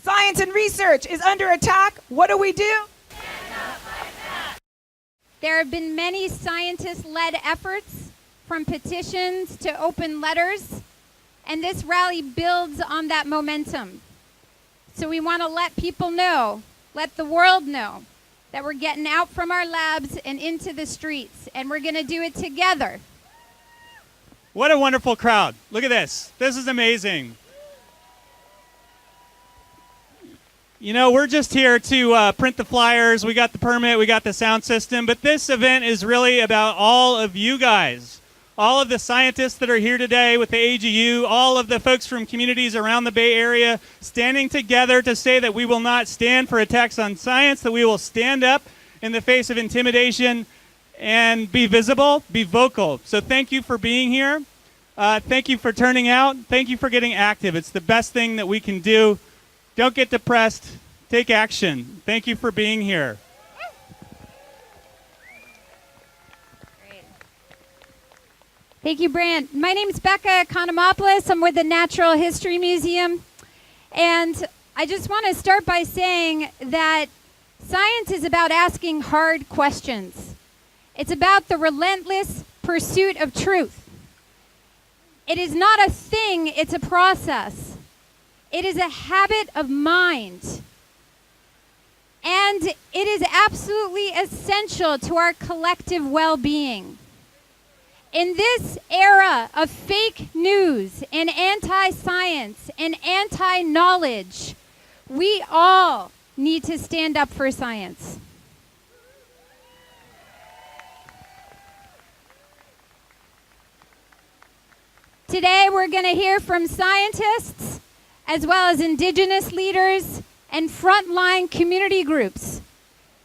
Science and research is under attack. What do? There have been many scientist-led efforts, from petitions to open letters, and this rally builds on that momentum. So we want to let people know, let the world know, that we're getting out from our labs and into the streets, and we're going to do it together. What a wonderful crowd. Look at this. This is amazing. You know, we're just here to print the flyers. We got the permit, we got the sound system, but this event is really about all of you guys. All of the scientists that are here today with the AGU, all of the folks from communities around the Bay Area standing together to say that we will not stand for attacks on science, that we will stand up in the face of intimidation and be visible, be vocal. So thank you for being here. Thank you for turning out. Thank you for getting active. It's the best thing that we can do. Don't get depressed. Take action. Thank you for being here. Great. Thank you, Brant. My name is Becca Economopoulos. I'm with the Natural History Museum. And I just want to start by saying that science is about asking hard questions. It's about the relentless pursuit of truth. It is not a thing, it's a process. It is a habit of mind. And it is absolutely essential to our collective well-being. In this era of fake news and anti-science and anti-knowledge, we all need to stand up for science. Today we're going to hear from scientists as well as indigenous leaders and frontline community groups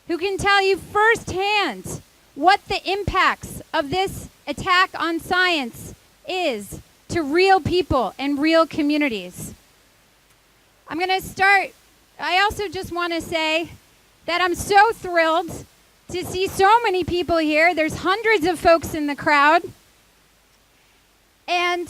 who can tell you firsthand what the impacts of this attack on science is to real people and real communities. I'm going to start. I also just want to say that I'm so thrilled to see so many people here. There's hundreds of folks in the crowd. And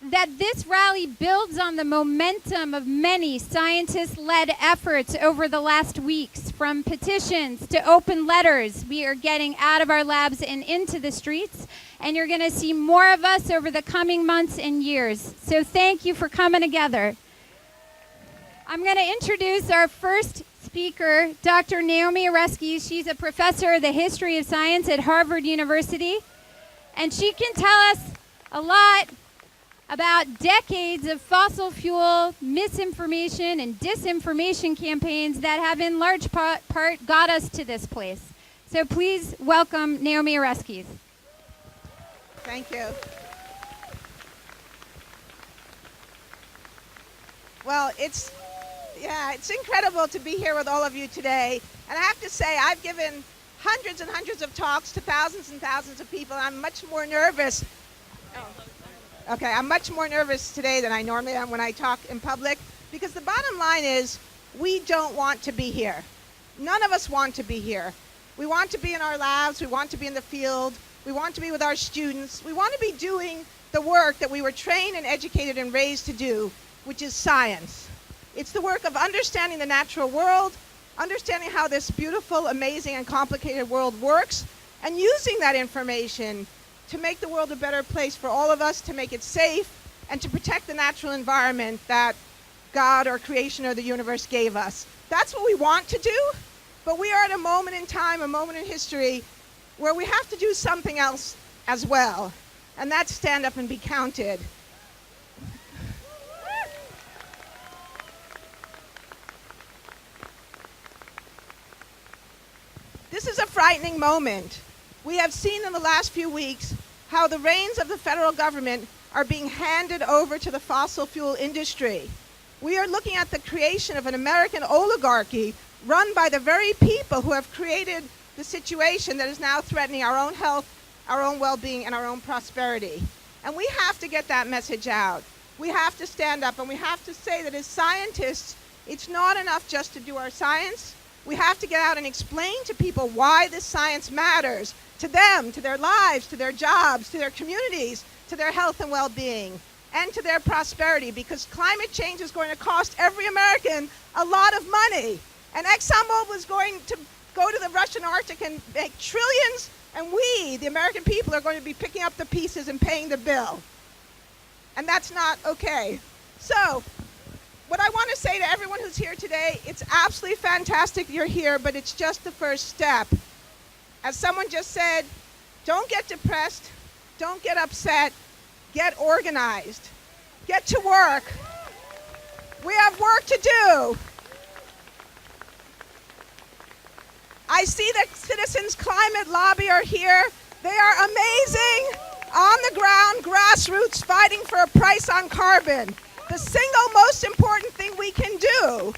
that this rally builds on the momentum of many scientist-led efforts over the last weeks, from petitions to open letters. We are getting out of our labs and into the streets, and you're going to see more of us over the coming months and years. So thank you for coming together. I'm going to introduce our first speaker, Dr. Naomi Oreskes. She's a professor of the history of science at Harvard University, and she can tell us a lot about decades of fossil fuel misinformation and disinformation campaigns that have in large part got us to this place. So please welcome Naomi Oreskes. Thank you. Well, it's incredible to be here with all of you today. And I have to say, I've given hundreds and hundreds of talks to thousands and thousands of people. I'm much more nervous. I'm much more nervous today than I normally am when I talk in public, because the bottom line is we don't want to be here. None of us want to be here. We want to be in our labs. We want to be in the field. We want to be with our students. We want to be doing the work that we were trained and educated and raised to do, which is science. It's the work of understanding the natural world, understanding how this beautiful, amazing, and complicated world works, and using that information to make the world a better place for all of us, to make it safe, and to protect the natural environment that God or creation or the universe gave us. That's what we want to do, but we are at a moment in time, a moment in history, where we have to do something else as well, and that's stand up and be counted. This is a frightening moment. We have seen in the last few weeks how the reins of the federal government are being handed over to the fossil fuel industry. We are looking at the creation of an American oligarchy run by the very people who have created the situation that is now threatening our own health, our own well-being, and our own prosperity. And we have to get that message out. We have to stand up, and we have to say that as scientists, it's not enough just to do our science. We have to get out and explain to people why this science matters to them, to their lives, to their jobs, to their communities, to their health and well-being. and to their prosperity, because climate change is going to cost every American a lot of money. And ExxonMobil is going to go to the Russian Arctic and make trillions, and we, the American people, are going to be picking up the pieces and paying the bill. And that's not okay. So, what I want to say to everyone who's here today, it's absolutely fantastic you're here, but it's just the first step. As someone just said, don't get depressed, don't get upset, get organized, get to work. We have work to do. I see that Citizens Climate Lobby are here. They are amazing, on the ground, grassroots, fighting for a price on carbon. The single most important thing we can do,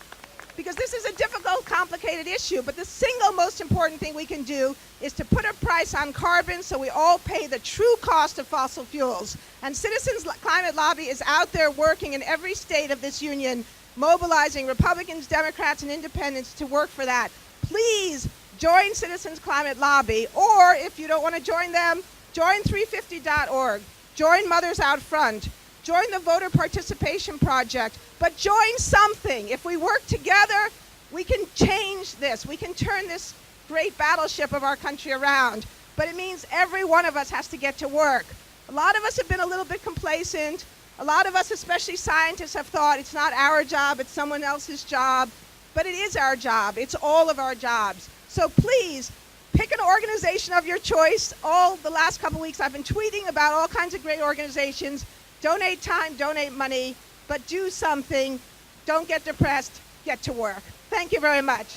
because this is a difficult, complicated issue, but the single most important thing we can do is to put a price on carbon so we all pay the true cost of fossil fuels. And Citizens Climate Lobby is out there working in every state of this union, mobilizing Republicans, Democrats, and independents to work for that. Please join Citizens Climate Lobby, or if you don't want to join them, join 350.org, join Mothers Out Front, join the Voter Participation Project, but join something. If we work together, we can change this. We can turn this great battleship of our country around. But it means every one of us has to get to work. A lot of us have been a little bit complacent. A lot of us, especially scientists, have thought it's not our job, it's someone else's job. But it is our job. It's all of our jobs. So please, pick an organization of your choice. All the last couple weeks I've been tweeting about all kinds of great organizations. Donate time, donate money, but do something. Don't get depressed, get to work. Thank you very much.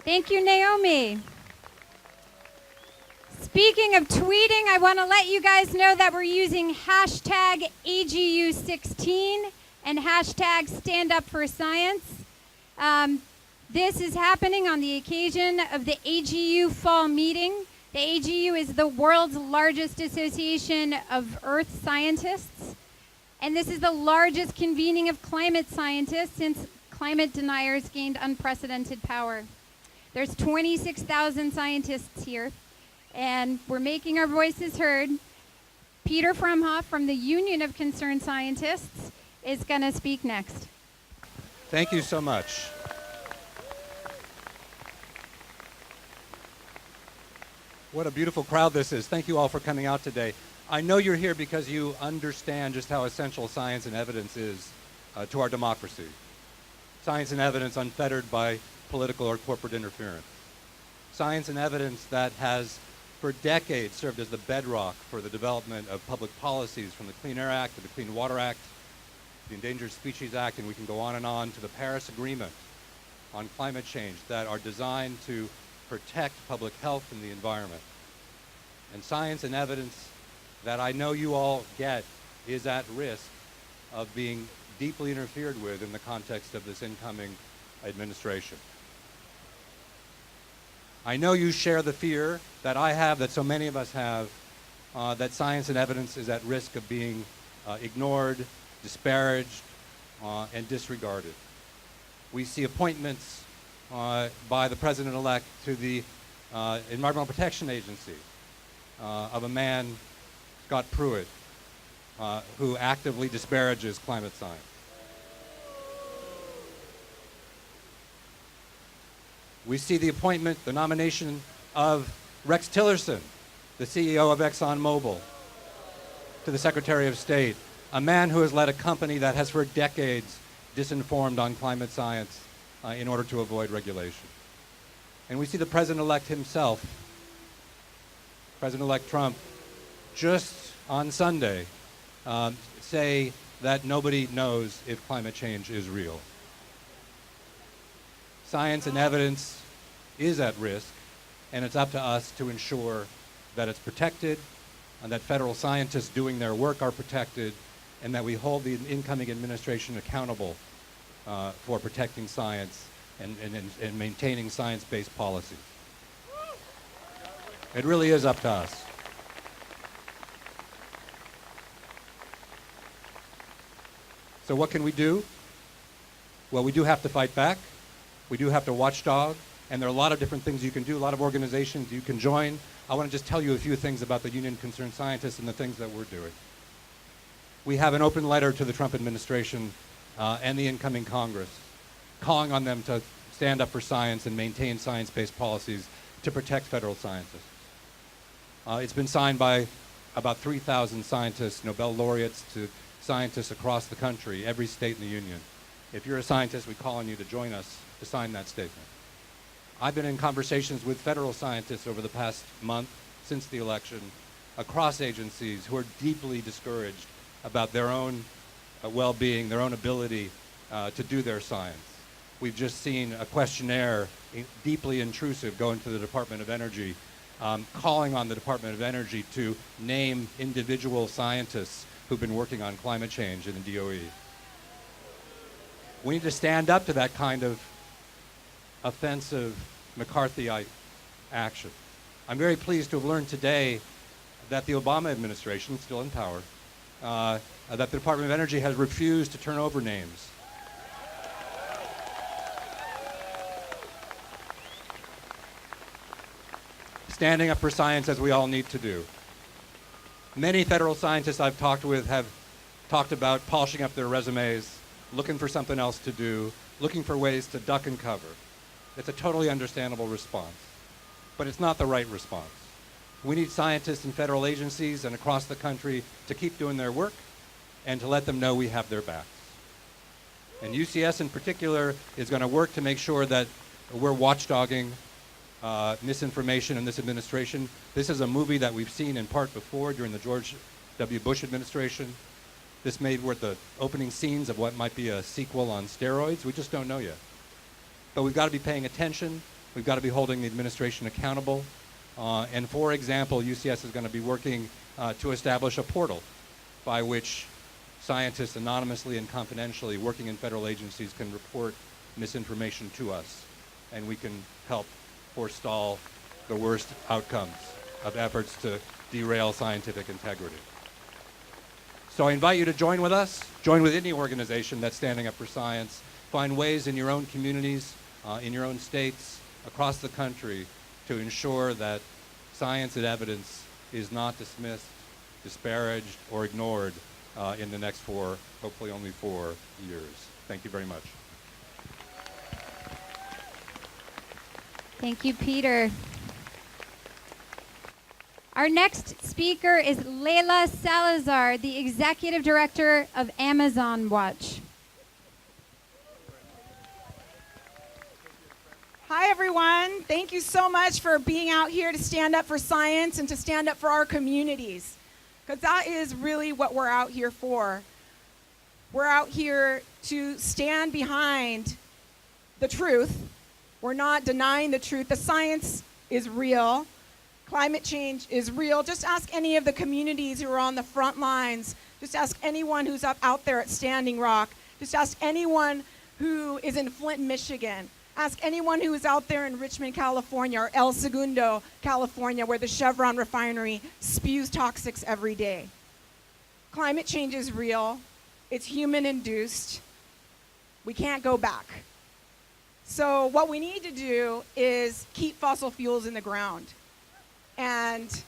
Thank you, Naomi. Speaking of tweeting, I want to let you guys know that we're using hashtag AGU16 and hashtag Stand Up for Science. This is happening on the occasion of the AGU Fall Meeting. The AGU is the world's largest association of Earth scientists, and this is the largest convening of climate scientists since climate deniers gained unprecedented power. There's 26,000 scientists here, and we're making our voices heard. Peter Frumhoff from the Union of Concerned Scientists is going to speak next. Thank you so much. What a beautiful crowd this is. Thank you all for coming out today. I know you're here because you understand just how essential science and evidence is to our democracy. Science and evidence unfettered by political or corporate interference. Science and evidence that has for decades served as the bedrock for the development of public policies, from the Clean Air Act to the Clean Water Act, the Endangered Species Act, and we can go on, to the Paris Agreement on climate change, that are designed to protect public health and the environment. And science and evidence that I know you all get is at risk of being deeply interfered with in the context of this incoming administration. I know you share the fear that I have, that so many of us have, that science and evidence is at risk of being ignored, disparaged, and disregarded. We see appointments by the President-elect to the Environmental Protection Agency of a man, Scott Pruitt, who actively disparages climate science. We see the appointment, the nomination of Rex Tillerson, the CEO of ExxonMobil, to the Secretary of State, a man who has led a company that has for decades disinformed on climate science in order to avoid regulation. And we see the President-elect himself, President-elect Trump, just on Sunday say that nobody knows if climate change is real. Science and evidence is at risk, and it's up to us to ensure that it's protected, and that federal scientists doing their work are protected, and that we hold the incoming administration accountable for protecting science and maintaining science-based policy. It really is up to us. So what can we do? Well, we do have to fight back. We do have to watchdog. And there are a lot of different things you can do, a lot of organizations you can join. I want to just tell you a few things about the Union of Concerned Scientists and the things that we're doing. We have an open letter to the Trump administration and the incoming Congress, calling on them to stand up for science and maintain science-based policies to protect federal scientists. It's been signed by about 3,000 scientists, Nobel laureates, to scientists across the country, every state in the union. If you're a scientist, we call on you to join us to sign that statement. I've been in conversations with federal scientists over the past month, since the election, across agencies who are deeply discouraged about their own well-being, their own ability to do their science. We've just seen a questionnaire, deeply intrusive, go into the Department of Energy, calling on the Department of Energy to name individual scientists who've been working on climate change in the DOE. We need to stand up to that kind of offensive McCarthyite action. I'm very pleased to have learned today that the Obama administration, still in power, that the Department of Energy has refused to turn over names. Standing up for science, as we all need to do. Many federal scientists I've talked with have talked about polishing up their resumes, looking for something else to do, looking for ways to duck and cover. It's a totally understandable response, but it's not the right response. We need scientists in federal agencies and across the country to keep doing their work and to let them know we have their backs. And UCS in particular is going to work to make sure that we're watchdogging misinformation in this administration. This is a movie that we've seen in part before during the George W. Bush administration. This may be the opening scenes of what might be a sequel on steroids. We just don't know yet. But we've got to be paying attention. We've got to be holding the administration accountable. And for example, UCS is going to be working to establish a portal by which scientists anonymously and confidentially working in federal agencies can report misinformation to us, and we can help forestall the worst outcomes of efforts to derail scientific integrity. So I invite you to join with us, join with any organization that's standing up for science, find ways in your own communities, in your own states, across the country to ensure that science and evidence is not dismissed, disparaged, or ignored in the next hopefully only 4 years. Thank you very much. Thank you, Peter. Our next speaker is Leila Salazar, the Executive Director of Amazon Watch. Hi, everyone. Thank you so much for being out here to stand up for science and to stand up for our communities, because that is really what we're out here for. We're out here to stand behind the truth. We're not denying the truth. The science is real. Climate change is real. Just ask any of the communities who are on the front lines. Just ask anyone who's out there at Standing Rock. Just ask anyone who is in Flint, Michigan. Ask anyone who is out there in Richmond, California, or El Segundo, California, where the Chevron refinery spews toxics every day. Climate change is real. It's human-induced. We can't go back. So what we need to do is keep fossil fuels in the ground. And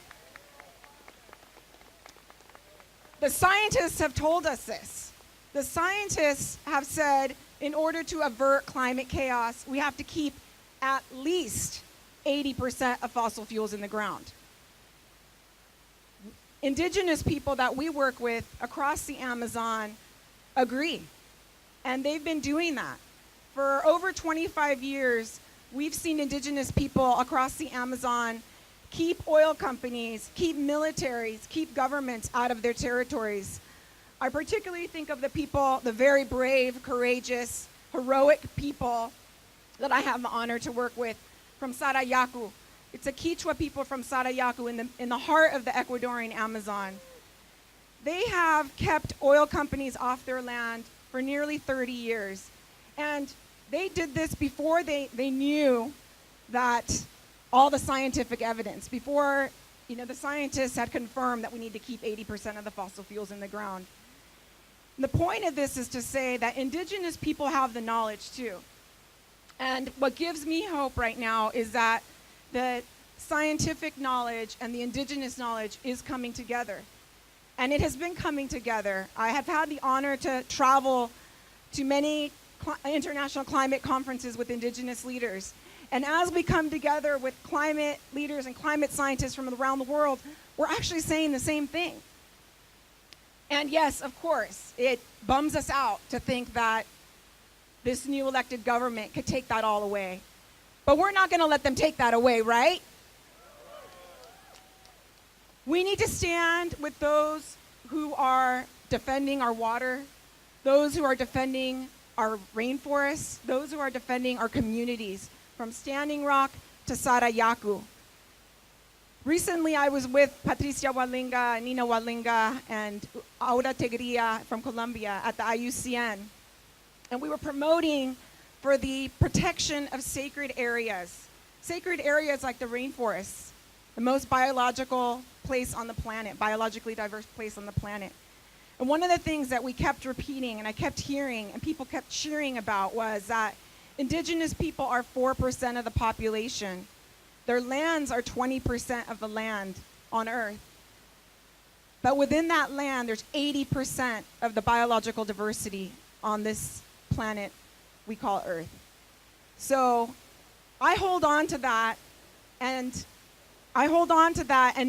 the scientists have told us this. The scientists have said, in order to avert climate chaos, we have to keep at least 80% of fossil fuels in the ground. Indigenous people that we work with across the Amazon agree, and they've been doing that. For over 25 years, we've seen indigenous people across the Amazon keep oil companies, keep militaries, keep governments out of their territories. I particularly think of the people, the very brave, courageous, heroic people that I have the honor to work with from Sarayaku. It's a Quechua people from Sarayaku in the heart of the Ecuadorian Amazon. They have kept oil companies off their land for nearly 30 years. And they did this before they knew that all the scientific evidence, before the scientists had confirmed that we need to keep 80% of the fossil fuels in the ground. And the point of this is to say that indigenous people have the knowledge too. And what gives me hope right now is that the scientific knowledge and the indigenous knowledge is coming together. And it has been coming together. I have had the honor to travel to many international climate conferences with indigenous leaders. And as we come together with climate leaders and climate scientists from around the world, we're actually saying the same thing. And yes, of course, it bums us out to think that this new elected government could take that all away. But we're not going to let them take that away, right? We need to stand with those who are defending our water, those who are defending our rainforests, those who are defending our communities, from Standing Rock to Sarayaku. Recently, I was with Patricia Walinga, Nina Walinga, and Aura Tegria from Colombia at the IUCN. And we were promoting for the protection of sacred areas like the rainforests, the most biological place on the planet, biologically diverse place on the planet. And one of the things that we kept repeating and I kept hearing and people kept cheering about was that indigenous people are 4% of the population. Their lands are 20% of the land on Earth. But within that land, there's 80% of the biological diversity on this planet we call Earth. So I hold on to that and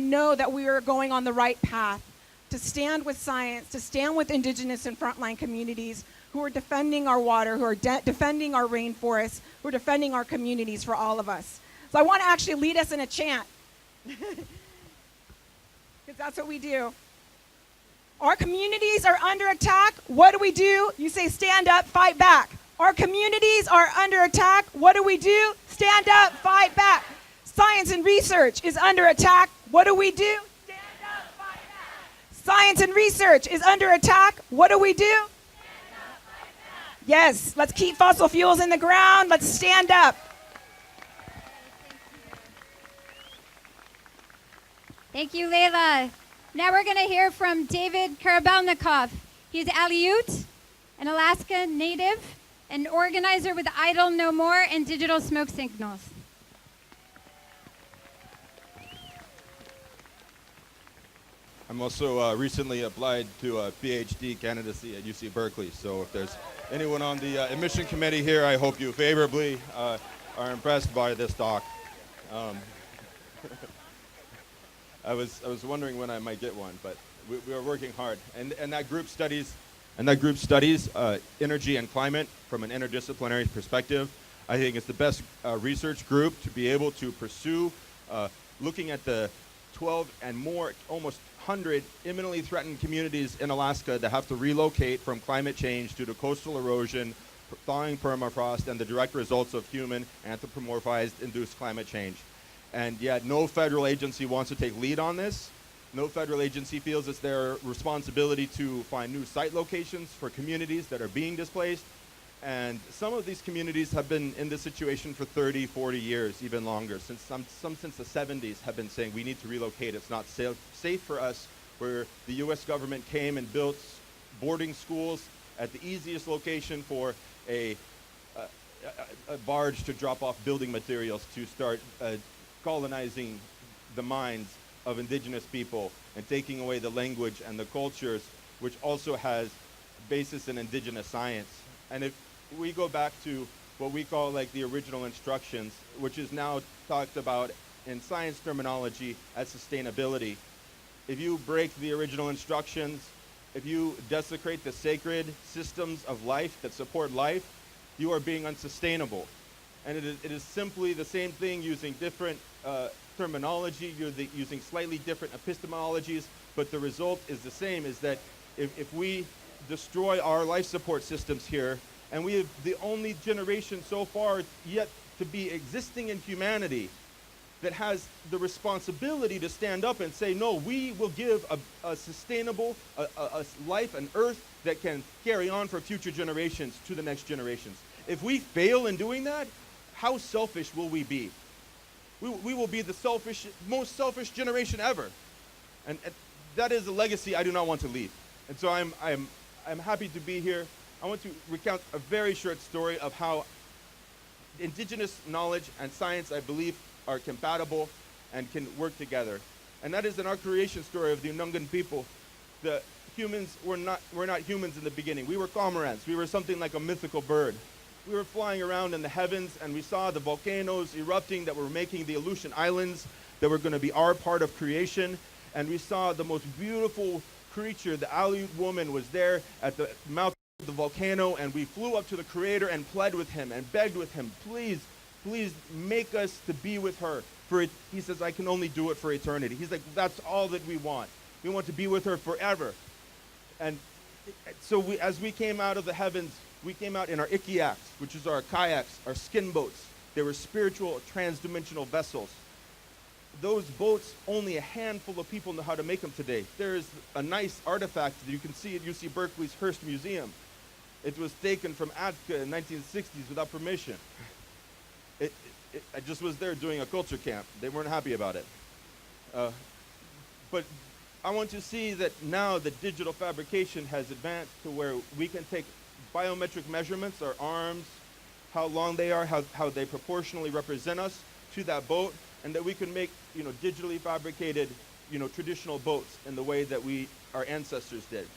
know that we are going on the right path to stand with science, to stand with indigenous and frontline communities who are defending our water, who are defending our rainforests, who are defending our communities for all of us. So I want to actually lead us in a chant, because that's what we do. Our communities are under attack. What do? You say stand up, fight back. Our communities are under attack. What do? Stand up, fight back. Science and research is under attack. What do? Stand up, fight back. Science and research is under attack. What do? Stand up, fight back. Yes, let's keep fossil fuels in the ground. Let's stand up. Thank you, Leila. Now we're going to hear from David Karabelnikov. He's Aleut, an Alaska native, an organizer with Idle No More and Digital Smoke Signals. I'm also recently applied to a PhD candidacy at UC Berkeley, so if there's anyone on the admission committee here, I hope you favorably are impressed by this talk. I was wondering when I might get one, but we are working hard, and that group studies energy and climate from an interdisciplinary perspective. I think it's the best research group to be able to pursue looking at the 12 and more, almost 100 imminently threatened communities in Alaska that have to relocate from climate change due to coastal erosion, thawing permafrost, and the direct results of human anthropomorphized induced climate change. And yet no federal agency wants to take lead on this. No federal agency feels it's their responsibility to find new site locations for communities that are being displaced. And some of these communities have been in this situation for 30, 40 years, even longer. Since some since the 70s have been saying we need to relocate. It's not safe for us, where the US government came and built boarding schools at the easiest location for a barge to drop off building materials to start colonizing the minds of indigenous people and taking away the language and the cultures, which also has basis in indigenous science. And if we go back to what we call like the original instructions, which is now talked about in science terminology as sustainability, if you break the original instructions, if you desecrate the sacred systems of life that support life, you are being unsustainable. And it is simply the same thing using different terminology, using slightly different epistemologies, but the result is the same, is that if we destroy our life support systems here, and we have the only generation so far yet to be existing in humanity that has the responsibility to stand up and say, no, we will give a sustainable a life, an earth that can carry on for future generations to the next generations. If we fail in doing that, how selfish will we be? We will be the most selfish generation ever. And that is a legacy I do not want to leave. And so I'm happy to be here. I want to recount a very short story of how indigenous knowledge and science, I believe, are compatible and can work together. And that is in our creation story of the Unungan people. The humans were not humans in the beginning. We were cormorants. We were something like a mythical bird. We were flying around in the heavens, and we saw the volcanoes erupting that were making the Aleutian Islands that were going to be our part of creation. And we saw the most beautiful creature. The Aleut woman was there at the mouth of the volcano, and we flew up to the Creator and pled with him and begged with him, please, please make us to be with her. He says, I can only do it for eternity. He's like, that's all that we want. We want to be with her forever. And so as we came out of the heavens, we came out in our ikiaks, which is our kayaks, our skin boats. They were spiritual, trans-dimensional vessels. Those boats, only a handful of people know how to make them today. There's a nice artifact that you can see at UC Berkeley's Hearst Museum. It was taken from Atka in 1960s without permission. I just was there doing a culture camp. They weren't happy about it. But I want to see that now the digital fabrication has advanced to where we can take biometric measurements, our arms, how long they are, how they proportionally represent us to that boat, and that we can make, digitally fabricated, traditional boats in the way that our ancestors did.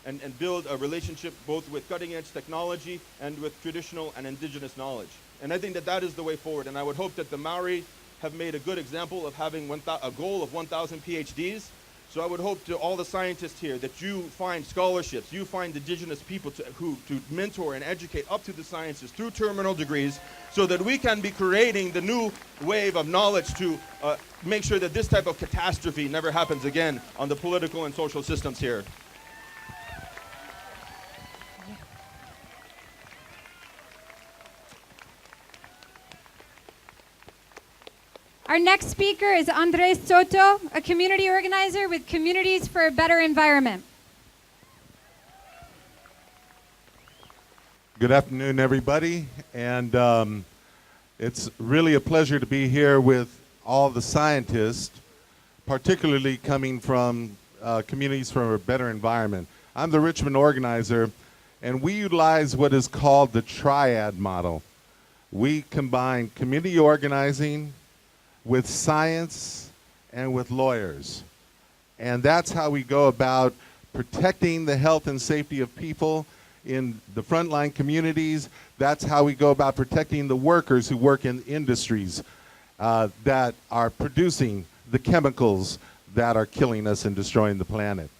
And build a relationship both with cutting-edge technology and with traditional and indigenous knowledge. And I think that that is the way forward. And I would hope that the Maori have made a good example of having a goal of 1,000 PhDs. So I would hope to all the scientists here that you find scholarships, you find indigenous people to mentor and educate up to the sciences through terminal degrees, so that we can be creating the new wave of knowledge to make sure that this type of catastrophe never happens again on the political and social systems here. Our next speaker is Andres Soto, a community organizer with Communities for a Better Environment. Good afternoon, everybody, and it's really a pleasure to be here with all the scientists, particularly coming from Communities for a Better Environment. I'm the Richmond organizer, and we utilize what is called the triad model. We combine community organizing with science and with lawyers. And that's how we go about protecting the health and safety of people in the frontline communities. That's how we go about protecting the workers who work in industries that are producing the chemicals that are killing us and destroying the planet.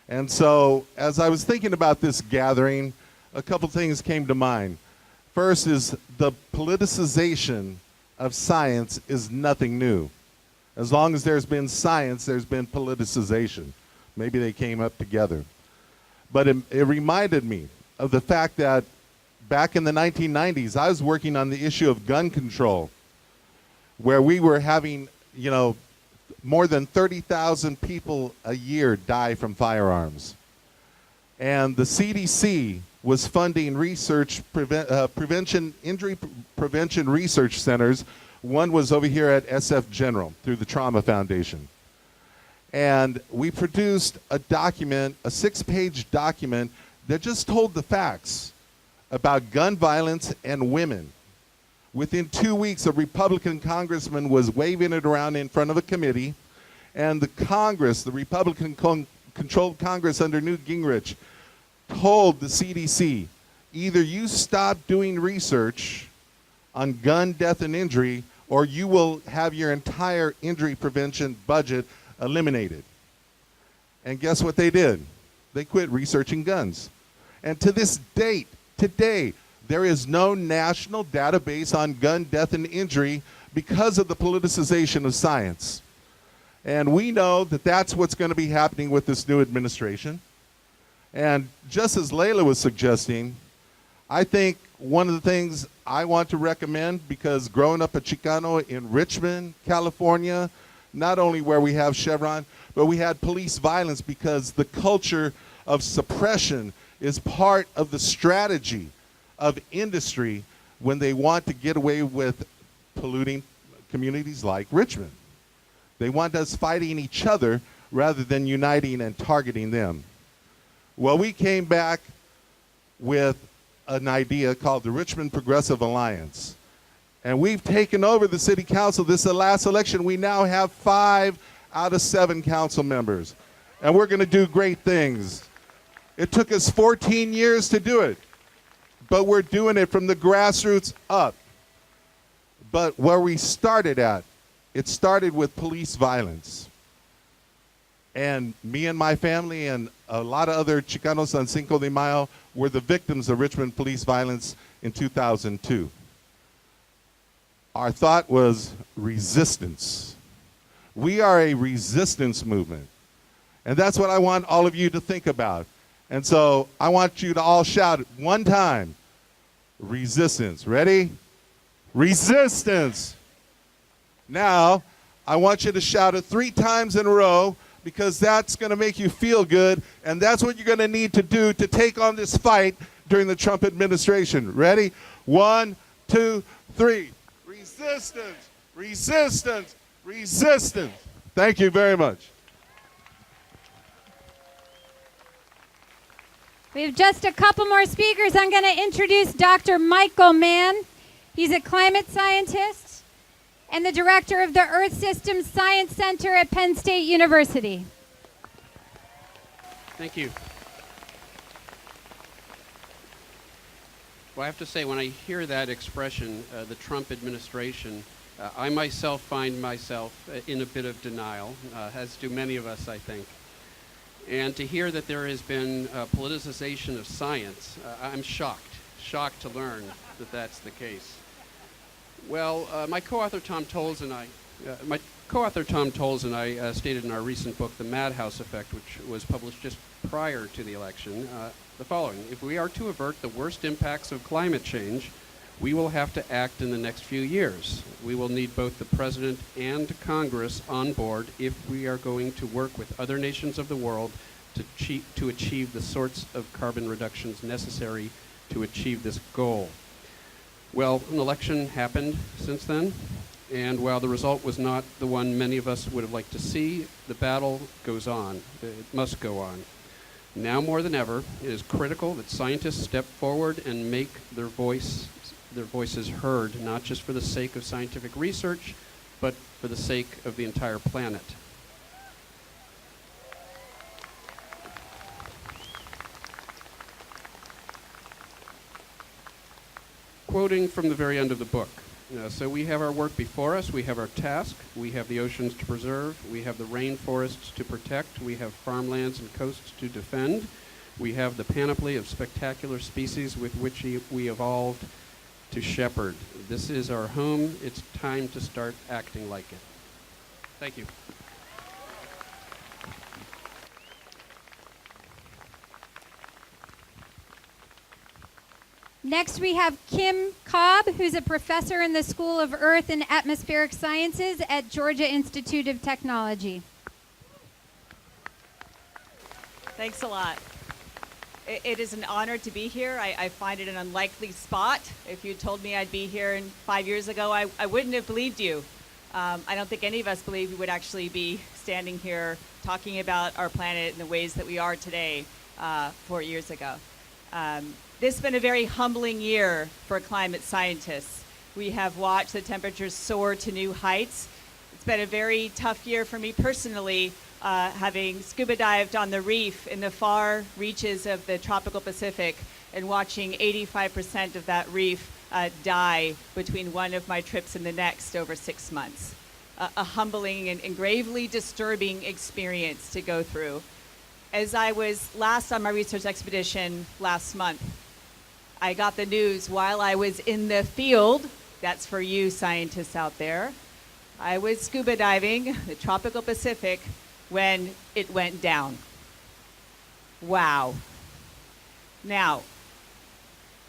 And so, as I was thinking about this gathering, a couple things came to mind. First is the politicization of science is nothing new. As long as there's been science, there's been politicization. Maybe they came up together. But it reminded me of the fact that back in the 1990s, I was working on the issue of gun control, where we were having, more than 30,000 people a year die from firearms. And the CDC was funding research, injury prevention research centers. One was over here at SF General through the Trauma Foundation. And we produced a document, a 6-page document that just told the facts about gun violence and women. Within 2 weeks, a Republican congressman was waving it around in front of a committee, and the Congress, the Republican-controlled Congress under Newt Gingrich, told the CDC, either you stop doing research on gun death and injury, or you will have your entire injury prevention budget eliminated. And guess what they did? They quit researching guns. And to this date, today, there is no national database on gun death and injury because of the politicization of science. And we know that that's what's going to be happening with this new administration. And just as Leila was suggesting, I think one of the things I want to recommend, because growing up a Chicano in Richmond, California, not only where we have Chevron, but we had police violence because the culture of suppression is part of the strategy of industry when they want to get away with polluting communities like Richmond. They want us fighting each other rather than uniting and targeting them. Well, we came back with an idea called the Richmond Progressive Alliance. And we've taken over the city council. This is the last election. We now have 5 out of 7 council members. And we're going to do great things. It took us 14 years to do it, but we're doing it from the grassroots up. But where we started at, it started with police violence. And me and my family and a lot of other Chicanos on Cinco de Mayo were the victims of Richmond police violence in 2002. Our thought was resistance. We are a resistance movement. And that's what I want all of you to think about. And so I want you to all shout it one time. Resistance. Ready? Resistance. Now, I want you to shout it 3 times in a row, because that's going to make you feel good, and that's what you're going to need to do to take on this fight during the Trump administration. Ready? 1, 2, 3. Resistance, resistance, resistance. Thank you very much. We have just a couple more speakers. I'm going to introduce Dr. Michael Mann. He's a climate scientist and the director of the Earth Systems Science Center at Penn State University. Thank you. Well, I have to say, when I hear that expression, the Trump administration, I myself find myself in a bit of denial, as do many of us, I think. And to hear that there has been politicization of science, I'm shocked to learn that that's the case. Well, my co-author Tom Tolles and I stated in our recent book, The Madhouse Effect, which was published just prior to the election, the following: if we are to avert the worst impacts of climate change, we will have to act in the next few years. We will need both the President and Congress on board if we are going to work with other nations of the world to achieve the sorts of carbon reductions necessary to achieve this goal. Well, an election happened since then, and while the result was not the one many of us would have liked to see, the battle goes on. It must go on. Now more than ever, it is critical that scientists step forward and make their voices heard, not just for the sake of scientific research, but for the sake of the entire planet. Quoting from the very end of the book. So we have our work before us, we have our task, we have the oceans to preserve, we have the rainforests to protect, we have farmlands and coasts to defend, we have the panoply of spectacular species with which we evolved to shepherd. This is our home. It's time to start acting like it. Thank you. Next, we have Kim Cobb, who's a professor in the School of Earth and Atmospheric Sciences at Georgia Institute of Technology. Thanks a lot. It is an honor to be here. I find it an unlikely spot. If you told me I'd be here 5 years ago, I wouldn't have believed you. I don't think any of us believed we would actually be standing here talking about our planet in the ways that we are today 4 years ago. This has been a very humbling year for climate scientists. We have watched the temperatures soar to new heights. It's been a very tough year for me personally, having scuba dived on the reef in the far reaches of the tropical Pacific and watching 85% of that reef die between one of my trips and the next over 6 months. A humbling and gravely disturbing experience to go through. As I was last on my research expedition last month, I got the news while I was in the field. That's for you scientists out there. I was scuba diving the tropical Pacific when it went down. Wow. Now,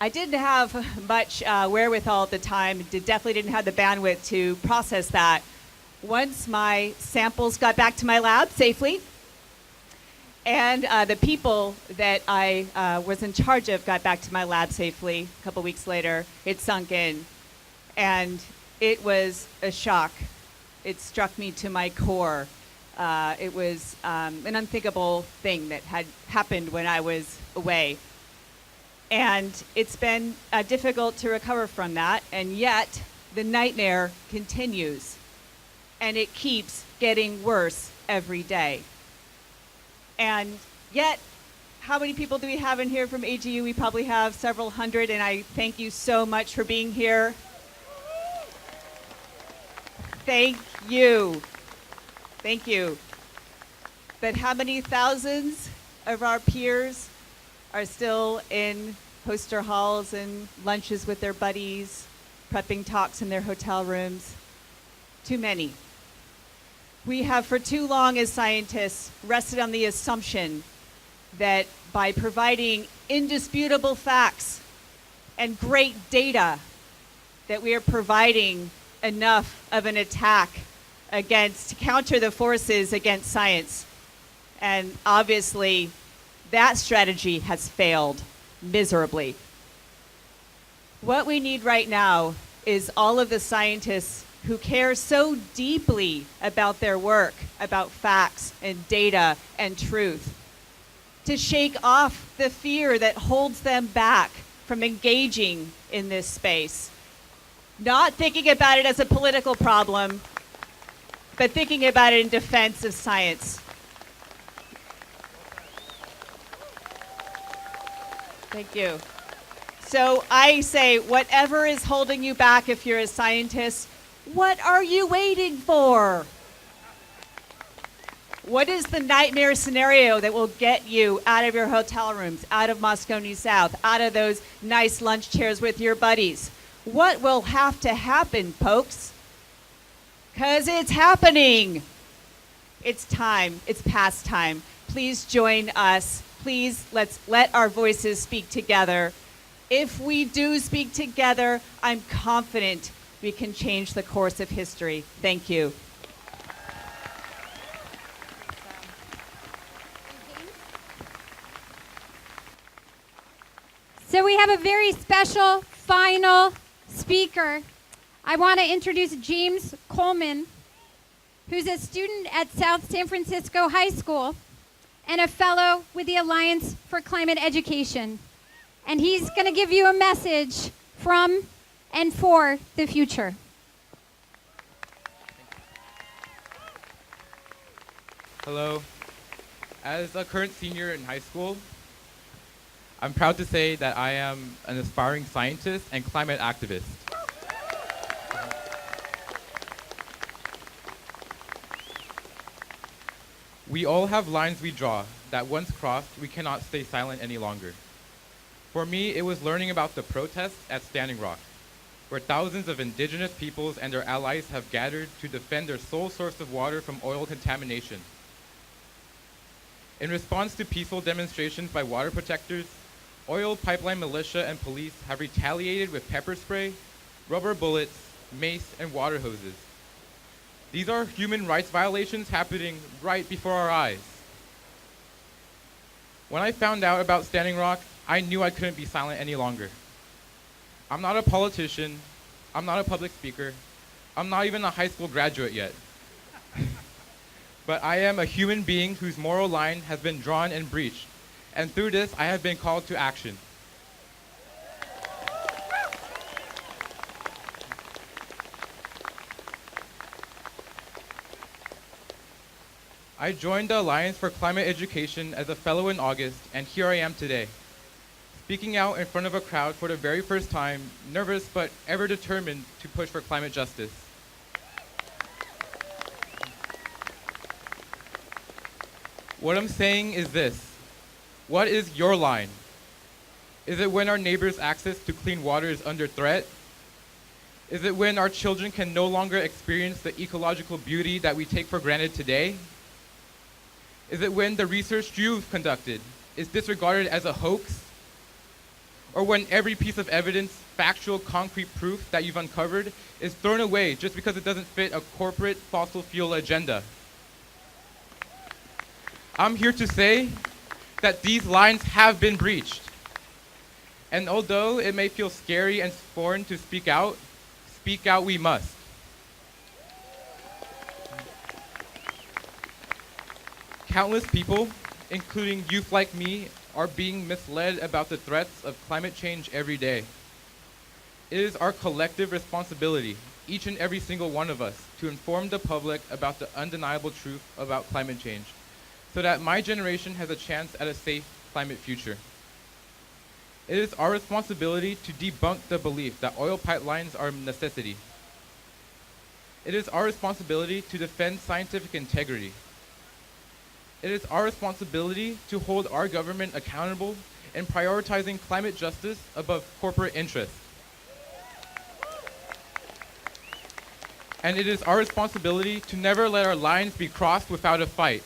I didn't have much wherewithal at the time, definitely didn't have the bandwidth to process that. Once my samples got back to my lab safely, and the people that I was in charge of got back to my lab safely a couple weeks later, it sunk in. And it was a shock. It struck me to my core. It was an unthinkable thing that had happened when I was away. And it's been difficult to recover from that. And yet, the nightmare continues, and it keeps getting worse every day. And yet, how many people do we have in here from AGU? We probably have several hundred, and I thank you so much for being here. Thank you. Thank you. But how many thousands of our peers are still in poster halls and lunches with their buddies, prepping talks in their hotel rooms? Too many. We have for too long as scientists rested on the assumption that by providing indisputable facts and great data, that we are providing enough of an attack to counter the forces against science. And obviously, that strategy has failed miserably. What we need right now is all of the scientists who care so deeply about their work, about facts and data and truth, to shake off the fear that holds them back from engaging in this space. Not thinking about it as a political problem, but thinking about it in defense of science. Thank you. So I say, whatever is holding you back, if you're a scientist, what are you waiting for? What is the nightmare scenario that will get you out of your hotel rooms, out of Moscone South, out of those nice lunch chairs with your buddies? What will have to happen, folks? Because it's happening. It's time. It's past time. Please join us. Please let's let our voices speak together. If we do speak together, I'm confident we can change the course of history. Thank you. So we have a very special final speaker. I want to introduce James Coleman, who's a student at South San Francisco High School and a fellow with the Alliance for Climate Education. And he's going to give you a message from and for the future. Hello. As a current senior in high school, I'm proud to say that I am an aspiring scientist and climate activist. We all have lines we draw that once crossed, we cannot stay silent any longer. For me, it was learning about the protests at Standing Rock, where thousands of indigenous peoples and their allies have gathered to defend their sole source of water from oil contamination. In response to peaceful demonstrations by water protectors, oil pipeline militia and police have retaliated with pepper spray, rubber bullets, mace, and water hoses. These are human rights violations happening right before our eyes. When I found out about Standing Rock, I knew I couldn't be silent any longer. I'm not a politician, I'm not a public speaker, I'm not even a high school graduate yet. But I am a human being whose moral line has been drawn and breached, and through this I have been called to action. I joined the Alliance for Climate Education as a fellow in August, and here I am today, speaking out in front of a crowd for the very first time, nervous but ever determined to push for climate justice. What I'm saying is this: what is your line? Is it when our neighbors' access to clean water is under threat? Is it when our children can no longer experience the ecological beauty that we take for granted today? Is it when the research you've conducted is disregarded as a hoax? Or when every piece of evidence, factual, concrete proof that you've uncovered is thrown away just because it doesn't fit a corporate fossil fuel agenda? I'm here to say that these lines have been breached. And although it may feel scary and foreign to speak out we must. Countless people, including youth like me, are being misled about the threats of climate change every day. It is our collective responsibility, each and every single one of us, to inform the public about the undeniable truth about climate change, so that my generation has a chance at a safe climate future. It is our responsibility to debunk the belief that oil pipelines are a necessity. It is our responsibility to defend scientific integrity. It is our responsibility to hold our government accountable in prioritizing climate justice above corporate interests. And it is our responsibility to never let our lines be crossed without a fight.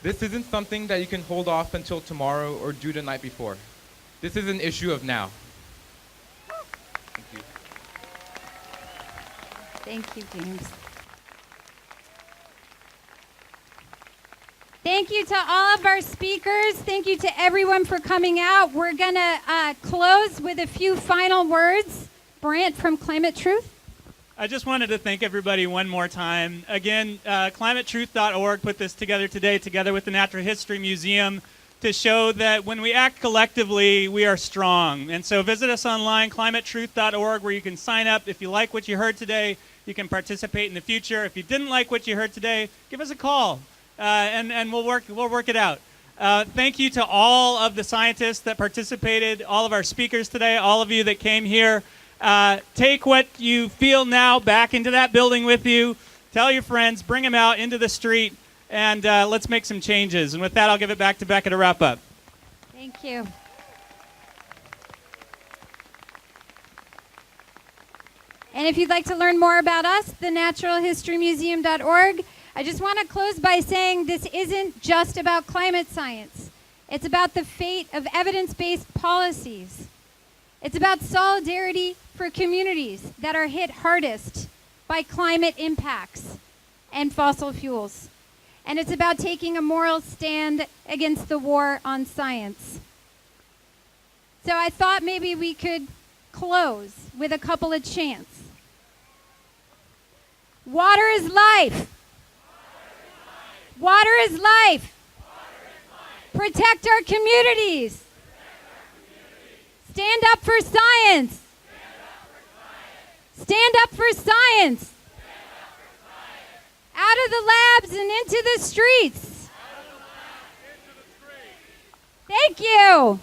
This isn't something that you can hold off until tomorrow or do the night before. This is an issue of now. Thank you. Thank you, James. Thank you to all of our speakers. Thank you to everyone for coming out. We're going to close with a few final words. Brant from Climate Truth. I just wanted to thank everybody one more time. Again, climatetruth.org put this together today, together with the Natural History Museum, to show that when we act collectively, we are strong. And so visit us online, climatetruth.org, where you can sign up. If you like what you heard today, you can participate in the future. If you didn't like what you heard today, give us a call, and we'll work it out. Thank you to all of the scientists that participated, all of our speakers today, all of you that came here. Take what you feel now back into that building with you. Tell your friends, bring them out into the street, and let's make some changes. And with that, I'll give it back to Becca to wrap up. Thank you. And if you'd like to learn more about us, thenaturalhistorymuseum.org. I just want to close by saying this isn't just about climate science. It's about the fate of evidence-based policies. It's about solidarity for communities that are hit hardest by climate impacts and fossil fuels. And it's about taking a moral stand against the war on science. So I thought maybe we could close with a couple of chants. Water is life. Water is life. Protect our communities. Stand up for science. Stand up for science. Out of the labs and into the streets. Thank you.